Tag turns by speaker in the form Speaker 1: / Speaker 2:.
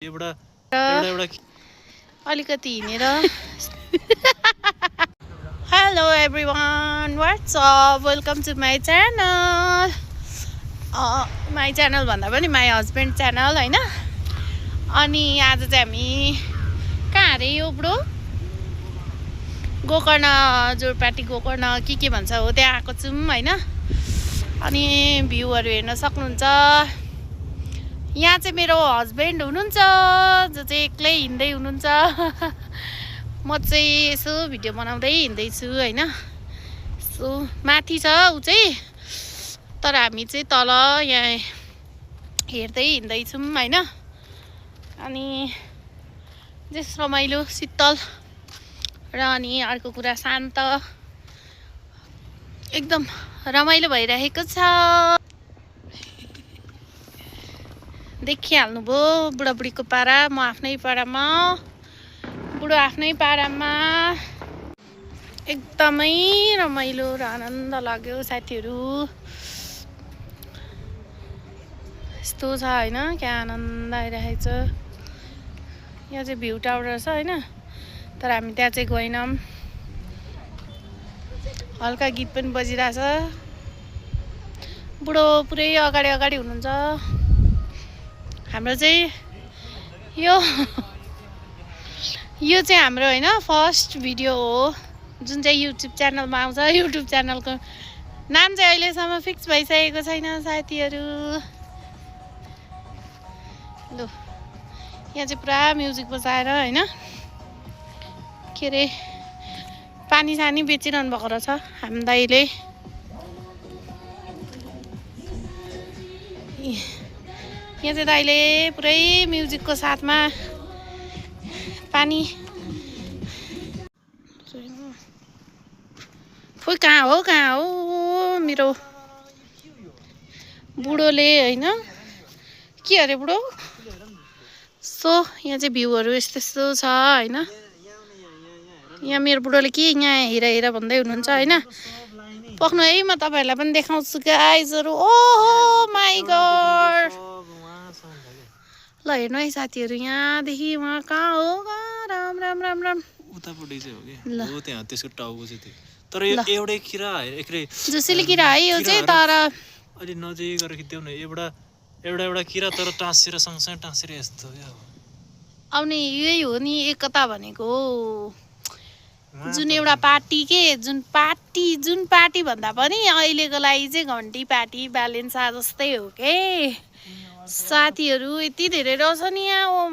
Speaker 1: एउटा एउटा एउटा
Speaker 2: अलिकति हिँडेर hello everyone what's up welcome to my channel भन्दा पनि माई हस्बेन्ड च्यानल हैन। अनि आज चाहिँ हामी कहाँ अरे यो ब्रो गोकर्ण जोरपाटी गोकर्ण के भन्छ हो त्यहाँ आएको छौँ हैन। अनि भ्यूहरू हेर्न सक्नुहुन्छ। यहाँ चाहिँ मेरो हस्बेन्ड हुनुहुन्छ जो चाहिँ एक्लै हिँड्दै हुनुहुन्छ। म चाहिँ यसो भिडियो बनाउँदै हिँड्दैछु हैन। सो माथि छ ऊ चाहिँ, तर हामी चाहिँ तल यहाँ हेर्दै हिँड्दैछौँ हैन। अनि जस रमाइलो शीतल र अनि अर्को कुरा शान्त एकदम रमाइलो भइरहेको छ। देखिहाल्नुभयो बुढाबुढीको पारा, म आफ्नै पारामा, बुढो आफ्नै पारामा। एकदमै रमाइलो र आनन्द लाग्यो साथीहरू। यस्तो छ हैन, क्या आनन्द आइरहेको छ। यहाँ चाहिँ भ्यू टावर छ हैन, तर हामी त्यहाँ चाहिँ गएनौँ। हल्का गीत पनि बजिरहेछ। बुढो पुरै अगाडि अगाडि हुनुहुन्छ। हाम्रो चाहिँ यो चाहिँ हाम्रो हैन फर्स्ट भिडियो हो जुन चाहिँ युट्युब च्यानलमा आउँछ। युट्युब च्यानलको नाम चाहिँ अहिलेसम्म फिक्स भइसकेको छैन साथीहरू। लु यहाँ चाहिँ पुरा म्युजिक बजाएर हैन के अरे पानी सानी बेचिरहनु भएको रहेछ हामी दाइले। यहाँ चाहिँ दाइले पुरै म्युजिकको साथमा पानी खोइ कहाँ हो मेरो बुढोले हैन। के अरे बुढो सो यहाँ चाहिँ भ्यूहरू यस्तो छ हैन। यहाँ मेरो बुढोले के यहाँ हेर भन्दै हुनुहुन्छ हैन। पक्नु है म तपाईहरुलाई पनि देखाउँछु गाइजहरु। ओहो माइ गॉड ल हेर्नु है साथीहरु, यहाँदेखि वहाँ कहाँ हो राम राम राम राम
Speaker 1: उतापट्टि चाहिँ हो के हो त्यहाँ त्यसको टाउको चाहिँ थियो। तर यो एउटै किरा एकरै
Speaker 2: जुसिली किरा है यो चाहिँ। तर
Speaker 1: अलि नजिक गरेर खिच्देऊ न। एउटा किरा तर टाँसेर सँगसँगै टाँसेर यस्तो
Speaker 2: आउने यही हो नि एकता भनेको। जुन एउटा पार्टी के जुन पार्टी भन्दा पनि अहिलेको लागि चाहिँ घन्टी पार्टी बालेन्सा जस्तै हो के साथीहरू। यति धेरै रहेछ नि यहाँ।